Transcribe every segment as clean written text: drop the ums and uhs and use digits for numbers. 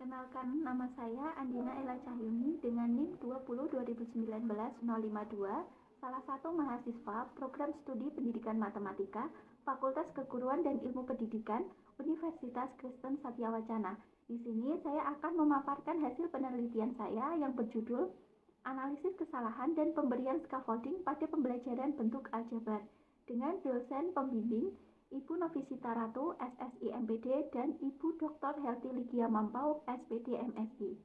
Perkenalkan, nama saya Andina Ella Cahyuni dengan NIM 20202019-052, salah satu mahasiswa Program Studi Pendidikan Matematika, Fakultas Keguruan dan Ilmu Pendidikan, Universitas Kristen Satyawacana. Di sini saya akan memaparkan hasil penelitian saya yang berjudul Analisis Kesalahan dan Pemberian Scaffolding pada Pembelajaran Bentuk Aljabar dengan dosen pembimbing Ibu Novisita Ratu, SSI MPD, dan Ibu Dr. Helty Ligia Mampau, SPD MSI.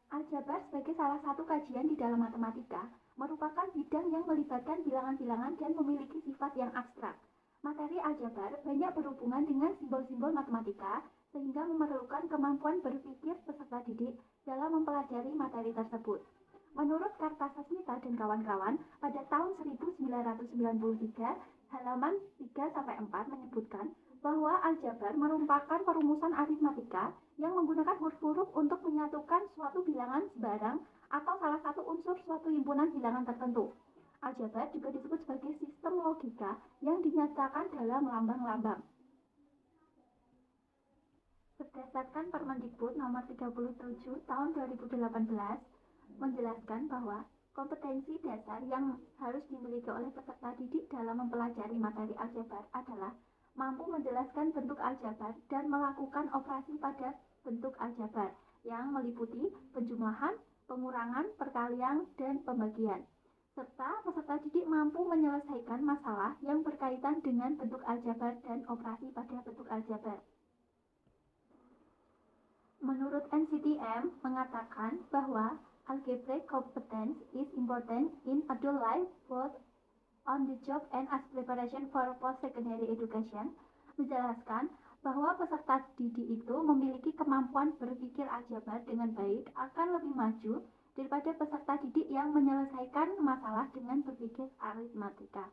Aljabar sebagai salah satu kajian di dalam matematika merupakan bidang yang melibatkan bilangan-bilangan dan memiliki sifat yang abstrak. Materi aljabar banyak berhubungan dengan simbol-simbol matematika sehingga memerlukan kemampuan berpikir peserta didik dalam mempelajari materi tersebut. Menurut Kartasasmita dan kawan-kawan, pada tahun 1993, halaman 3-4 menyebutkan bahwa aljabar merupakan perumusan aritmatika yang menggunakan huruf-huruf untuk menyatukan suatu bilangan sebarang atau salah satu unsur suatu himpunan bilangan tertentu. Aljabar juga disebut sebagai sistem logika yang dinyatakan dalam lambang-lambang. Berdasarkan Permendikbud nomor 37 tahun 2018, menjelaskan bahwa kompetensi dasar yang harus dimiliki oleh peserta didik dalam mempelajari materi aljabar adalah mampu menjelaskan bentuk aljabar dan melakukan operasi pada bentuk aljabar yang meliputi penjumlahan, pengurangan, perkalian, dan pembagian. Serta peserta didik mampu menyelesaikan masalah yang berkaitan dengan bentuk aljabar dan operasi pada bentuk aljabar. Menurut NCTM mengatakan bahwa algebraic competence is important in adult life, both on the job and as preparation for post-secondary education, menjelaskan bahwa peserta didik itu memiliki kemampuan berpikir aljabar dengan baik akan lebih maju daripada peserta didik yang menyelesaikan masalah dengan berpikir aritmatika.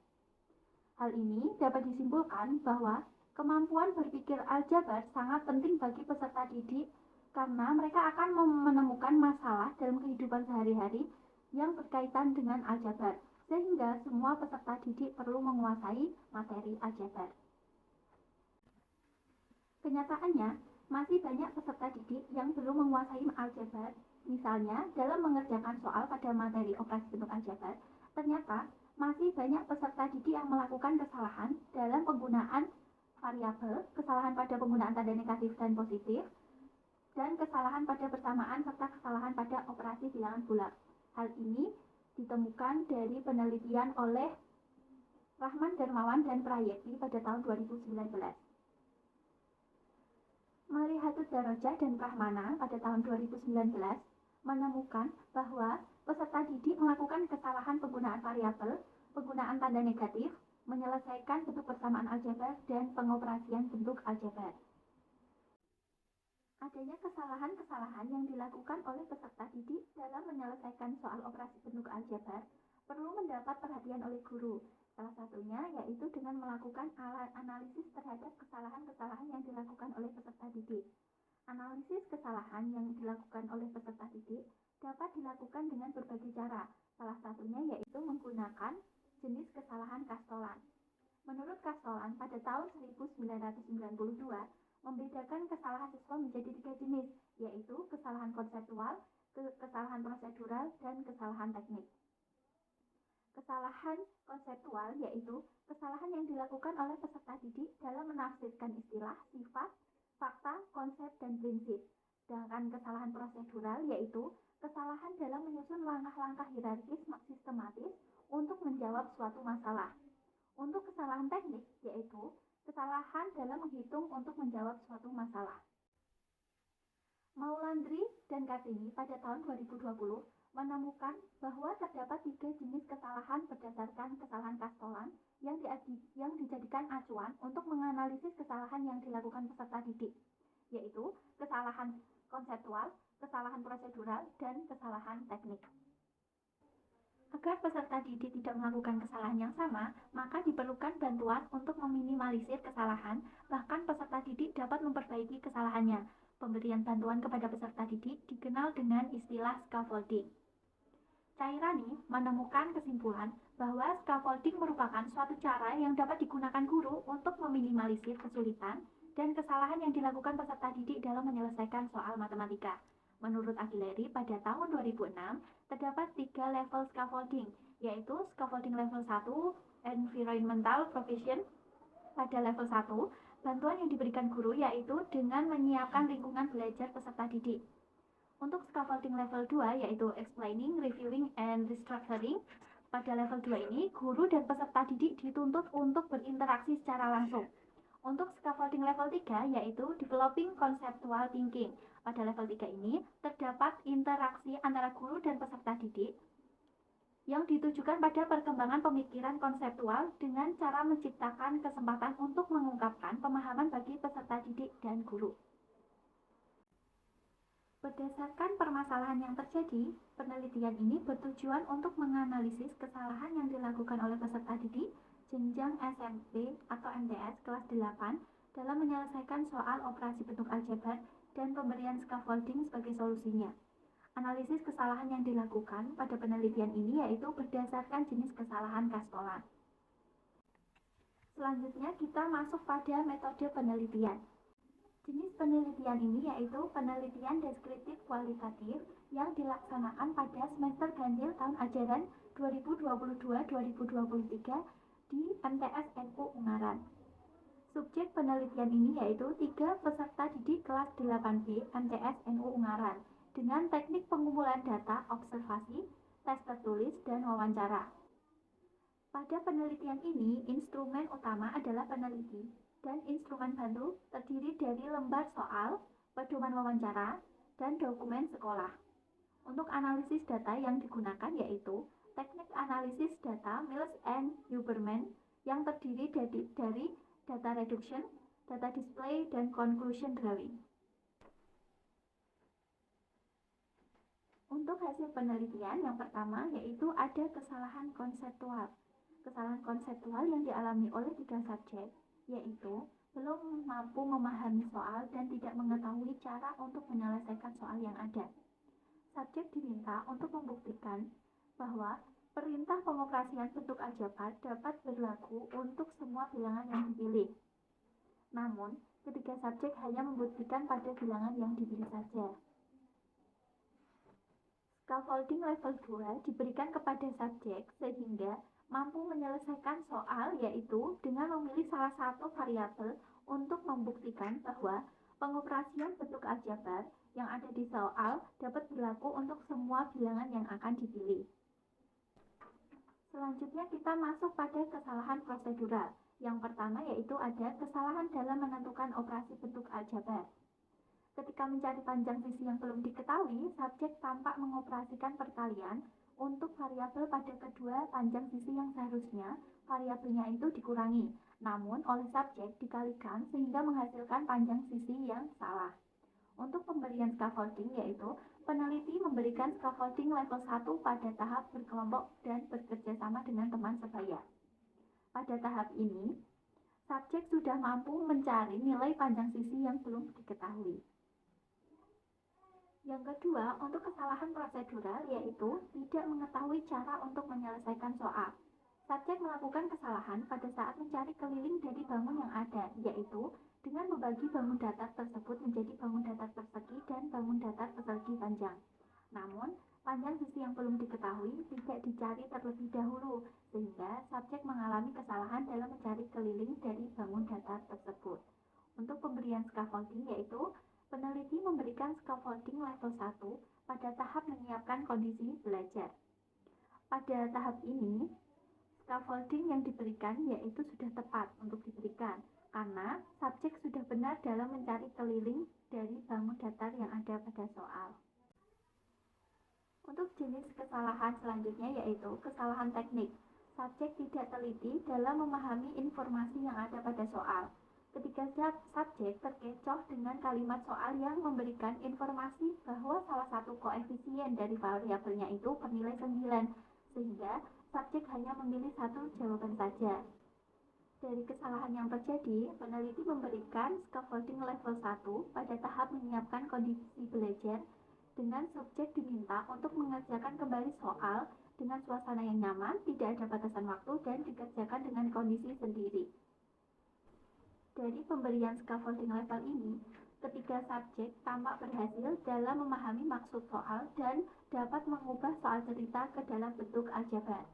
Hal ini dapat disimpulkan bahwa kemampuan berpikir aljabar sangat penting bagi peserta didik karena mereka akan menemukan masalah dalam kehidupan sehari-hari yang berkaitan dengan aljabar, sehingga semua peserta didik perlu menguasai materi aljabar. Kenyataannya, masih banyak peserta didik yang belum menguasai aljabar. Misalnya, dalam mengerjakan soal pada materi operasi bentuk aljabar, ternyata masih banyak peserta didik yang melakukan kesalahan dalam penggunaan variabel, kesalahan pada penggunaan tanda negatif dan positif, dan kesalahan pada persamaan serta kesalahan pada operasi bilangan bulat. Hal ini ditemukan dari penelitian oleh Rahman Darmawan dan Prayekti pada tahun 2019. Malihatut Daroja dan Prahmana pada tahun 2019 menemukan bahwa peserta didik melakukan kesalahan penggunaan variabel, penggunaan tanda negatif, menyelesaikan bentuk persamaan aljabar, dan pengoperasian bentuk aljabar. Adanya kesalahan-kesalahan yang dilakukan oleh peserta didik dalam menyelesaikan soal operasi bentuk aljabar perlu mendapat perhatian oleh guru. Salah satunya yaitu dengan melakukan analisis terhadap kesalahan-kesalahan yang dilakukan oleh peserta didik. Analisis kesalahan yang dilakukan oleh peserta didik dapat dilakukan dengan berbagai cara. Salah satunya yaitu menggunakan jenis kesalahan Castolan. Menurut Castolan, pada tahun 1992, membedakan kesalahan siswa menjadi 3 jenis, yaitu kesalahan konseptual, kesalahan prosedural, dan kesalahan teknik. Kesalahan konseptual yaitu kesalahan yang dilakukan oleh peserta didik dalam menafsirkan istilah, sifat, fakta, konsep, dan prinsip. Sedangkan kesalahan prosedural yaitu kesalahan dalam menyusun langkah-langkah hierarkis sistematis untuk menjawab suatu masalah. Untuk kesalahan teknik yaitu kesalahan dalam menghitung untuk menjawab suatu masalah. Maulandri dan Kartini pada tahun 2020 menemukan bahwa terdapat 3 jenis kesalahan berdasarkan kesalahan Castolan yang dijadikan acuan untuk menganalisis kesalahan yang dilakukan peserta didik, yaitu kesalahan konseptual, kesalahan prosedural, dan kesalahan teknik. Agar peserta didik tidak melakukan kesalahan yang sama, maka diperlukan bantuan untuk meminimalisir kesalahan, bahkan peserta didik dapat memperbaiki kesalahannya. Pemberian bantuan kepada peserta didik dikenal dengan istilah scaffolding. Cairani menemukan kesimpulan bahwa scaffolding merupakan suatu cara yang dapat digunakan guru untuk meminimalisir kesulitan dan kesalahan yang dilakukan peserta didik dalam menyelesaikan soal matematika. Menurut Aguilera, pada tahun 2006, terdapat 3 level scaffolding, yaitu scaffolding level 1, environmental provision. Pada level 1, bantuan yang diberikan guru yaitu dengan menyiapkan lingkungan belajar peserta didik. Untuk scaffolding level 2 yaitu explaining, reviewing, and restructuring. Pada level 2 ini, guru dan peserta didik dituntut untuk berinteraksi secara langsung. Untuk scaffolding level 3 yaitu developing conceptual thinking. Pada level 3 ini, terdapat interaksi antara guru dan peserta didik yang ditujukan pada perkembangan pemikiran konseptual dengan cara menciptakan kesempatan untuk mengungkapkan pemahaman bagi peserta didik dan guru. Berdasarkan permasalahan yang terjadi, penelitian ini bertujuan untuk menganalisis kesalahan yang dilakukan oleh peserta didik jenjang SMP atau MTS kelas 8 dalam menyelesaikan soal operasi bentuk aljabar dan pemberian scaffolding sebagai solusinya. Analisis kesalahan yang dilakukan pada penelitian ini yaitu berdasarkan jenis kesalahan kastolan. Selanjutnya kita masuk pada metode penelitian. Jenis penelitian ini yaitu penelitian deskriptif kualitatif yang dilaksanakan pada semester ganjil tahun ajaran 2022-2023 di MTS NU Ungaran. Subjek penelitian ini yaitu 3 peserta didik kelas 8B MTS NU Ungaran dengan teknik pengumpulan data, observasi, tes tertulis, dan wawancara. Pada penelitian ini, instrumen utama adalah peneliti dan instrumen bantu terdiri dari lembar soal, pedoman wawancara, dan dokumen sekolah. Untuk analisis data yang digunakan yaitu teknik analisis data Mills and Huberman yang terdiri dari data reduction, data display, dan conclusion drawing. Untuk hasil penelitian yang pertama yaitu ada kesalahan konseptual. Kesalahan konseptual yang dialami oleh 3 subjek yaitu belum mampu memahami soal dan tidak mengetahui cara untuk menyelesaikan soal yang ada. Subjek diminta untuk membuktikan bahwa perintah pengoperasian bentuk aljabar dapat berlaku untuk semua bilangan yang dipilih. Namun, ketiga subjek hanya membuktikan pada bilangan yang dipilih saja. Scaffolding level 2 diberikan kepada subjek sehingga mampu menyelesaikan soal yaitu dengan memilih salah satu variabel untuk membuktikan bahwa pengoperasian bentuk aljabar yang ada di soal dapat berlaku untuk semua bilangan yang akan dipilih. Selanjutnya kita masuk pada kesalahan prosedural. Yang pertama yaitu ada kesalahan dalam menentukan operasi bentuk aljabar. Ketika mencari panjang sisi yang belum diketahui, subjek tampak mengoperasikan perkalian untuk variabel pada kedua panjang sisi yang seharusnya variabelnya itu dikurangi, namun oleh subjek dikalikan sehingga menghasilkan panjang sisi yang salah. Untuk pemberian scaffolding yaitu peneliti memberikan scaffolding level 1 pada tahap berkelompok dan bekerja sama dengan teman sebaya. Pada tahap ini, subjek sudah mampu mencari nilai panjang sisi yang belum diketahui. Yang kedua, untuk kesalahan prosedural yaitu tidak mengetahui cara untuk menyelesaikan soal. Subjek melakukan kesalahan pada saat mencari keliling dari bangun yang ada, yaitu dengan membagi bangun datar tersebut menjadi bangun datar persegi dan bangun datar persegi panjang. Namun, panjang sisi yang belum diketahui tidak dicari terlebih dahulu, sehingga subjek mengalami kesalahan dalam mencari keliling dari bangun datar tersebut. Untuk pemberian scaffolding yaitu peneliti memberikan scaffolding level 1 pada tahap menyiapkan kondisi belajar. Pada tahap ini, scaffolding yang diberikan yaitu sudah tepat untuk diberikan karena subjek sudah benar dalam mencari keliling dari bangun datar yang ada pada soal. Untuk jenis kesalahan selanjutnya yaitu kesalahan teknik. Subjek tidak teliti dalam memahami informasi yang ada pada soal. Ketika subjek terkecoh dengan kalimat soal yang memberikan informasi bahwa salah satu koefisien dari variabelnya itu bernilai 9, sehingga subjek hanya memilih satu jawaban saja. Dari kesalahan yang terjadi, peneliti memberikan scaffolding level 1 pada tahap menyiapkan kondisi belajar dengan subjek diminta untuk mengerjakan kembali soal dengan suasana yang nyaman, tidak ada batasan waktu, dan dikerjakan dengan kondisi sendiri. Dari pemberian scaffolding level ini, ketiga subjek tampak berhasil dalam memahami maksud soal dan dapat mengubah soal cerita ke dalam bentuk aljabar.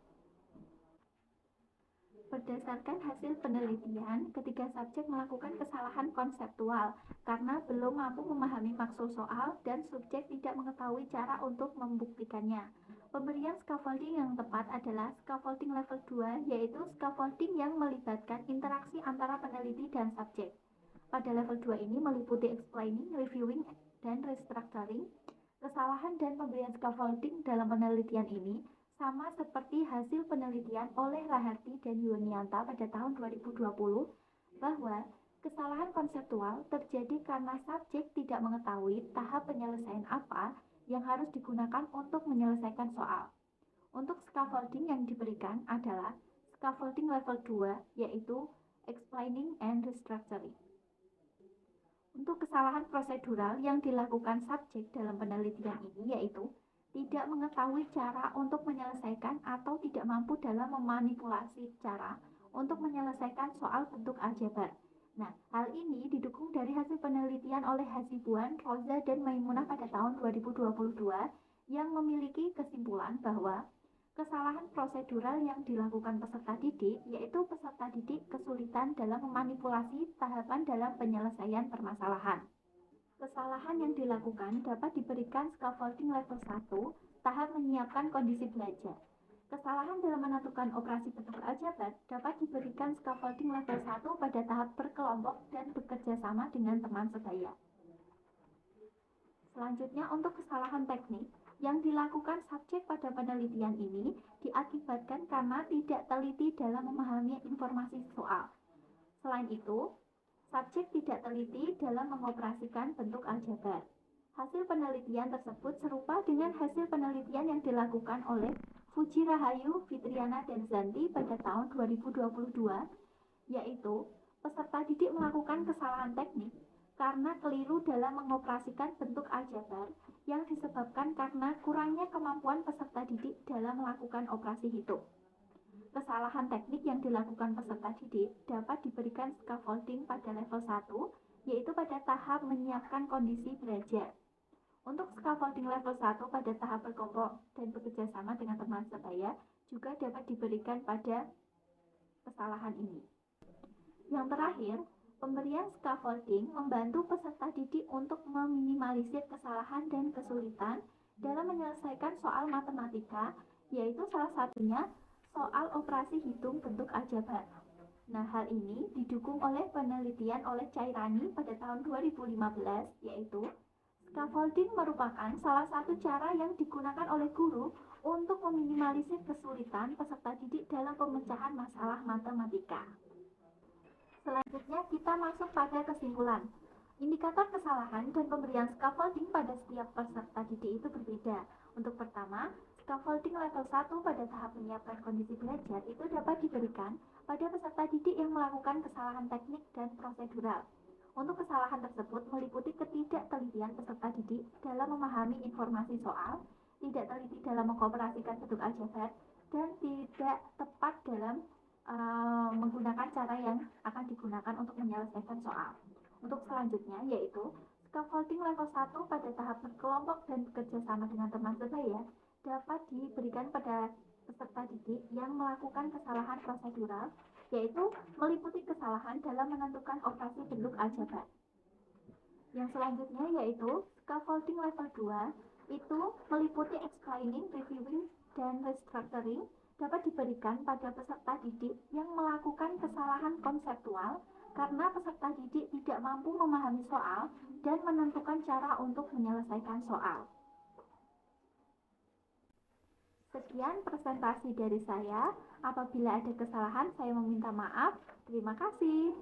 Berdasarkan hasil penelitian, ketiga subjek melakukan kesalahan konseptual karena belum mampu memahami maksud soal dan subjek tidak mengetahui cara untuk membuktikannya. Pemberian scaffolding yang tepat adalah scaffolding level 2, yaitu scaffolding yang melibatkan interaksi antara peneliti dan subjek. Pada level 2 ini meliputi explaining, reviewing, dan restructuring. Kesalahan dan pemberian scaffolding dalam penelitian ini sama seperti hasil penelitian oleh Raharti dan Yunianta pada tahun 2020 bahwa kesalahan konseptual terjadi karena subjek tidak mengetahui tahap penyelesaian apa yang harus digunakan untuk menyelesaikan soal. Untuk scaffolding yang diberikan adalah scaffolding level 2, yaitu explaining and restructuring. Untuk kesalahan prosedural yang dilakukan subjek dalam penelitian ini yaitu tidak mengetahui cara untuk menyelesaikan atau tidak mampu dalam memanipulasi cara untuk menyelesaikan soal bentuk aljabar. Nah, hal ini didukung dari hasil penelitian oleh Hasibuan, Roza, dan Maimunah pada tahun 2022 yang memiliki kesimpulan bahwa kesalahan prosedural yang dilakukan peserta didik yaitu peserta didik kesulitan dalam memanipulasi tahapan dalam penyelesaian permasalahan. Kesalahan yang dilakukan dapat diberikan scaffolding level 1, tahap menyiapkan kondisi belajar. Kesalahan dalam menentukan operasi bentuk aljabar dapat diberikan scaffolding level 1 pada tahap berkelompok dan bekerja sama dengan teman sebaya. Selanjutnya, untuk kesalahan teknik yang dilakukan subjek pada penelitian ini diakibatkan karena tidak teliti dalam memahami informasi soal. Selain itu, subjek tidak teliti dalam mengoperasikan bentuk aljabar. Hasil penelitian tersebut serupa dengan hasil penelitian yang dilakukan oleh Fuji Rahayu, Fitriana, dan Zanti pada tahun 2022, yaitu peserta didik melakukan kesalahan teknik karena keliru dalam mengoperasikan bentuk aljabar yang disebabkan karena kurangnya kemampuan peserta didik dalam melakukan operasi hitung. Kesalahan teknik yang dilakukan peserta didik dapat diberikan scaffolding pada level 1, yaitu pada tahap menyiapkan kondisi belajar. Untuk scaffolding level 1 pada tahap berkelompok dan bekerja sama dengan teman sebaya juga dapat diberikan pada kesalahan ini. Yang terakhir, pemberian scaffolding membantu peserta didik untuk meminimalisir kesalahan dan kesulitan dalam menyelesaikan soal matematika, yaitu salah satunya soal operasi hitung bentuk aljabar. Nah, hal ini didukung oleh penelitian oleh Cairani pada tahun 2015, yaitu scaffolding merupakan salah satu cara yang digunakan oleh guru untuk meminimalisir kesulitan peserta didik dalam pemecahan masalah matematika. Selanjutnya, kita masuk pada kesimpulan. Indikator kesalahan dan pemberian scaffolding pada setiap peserta didik itu berbeda. Untuk pertama, scaffolding level 1 pada tahap menyiapkan kondisi belajar itu dapat diberikan pada peserta didik yang melakukan kesalahan teknik dan prosedural. Untuk kesalahan tersebut meliputi ketidaktelitian peserta didik dalam memahami informasi soal, tidak teliti dalam mengoperasikan bentuk aljabar, dan tidak tepat dalam menggunakan cara yang akan digunakan untuk menyelesaikan soal. Untuk selanjutnya yaitu scaffolding level 1 pada tahap berkelompok dan bekerja sama dengan teman sebaya dapat diberikan pada peserta didik yang melakukan kesalahan prosedural, yaitu meliputi kesalahan dalam menentukan operasi bentuk aljabar. Yang selanjutnya yaitu scaffolding level 2 itu meliputi explaining, reviewing, dan restructuring dapat diberikan pada peserta didik yang melakukan kesalahan konseptual karena peserta didik tidak mampu memahami soal dan menentukan cara untuk menyelesaikan soal. Sekian presentasi dari saya. Apabila ada kesalahan, saya meminta maaf. Terima kasih.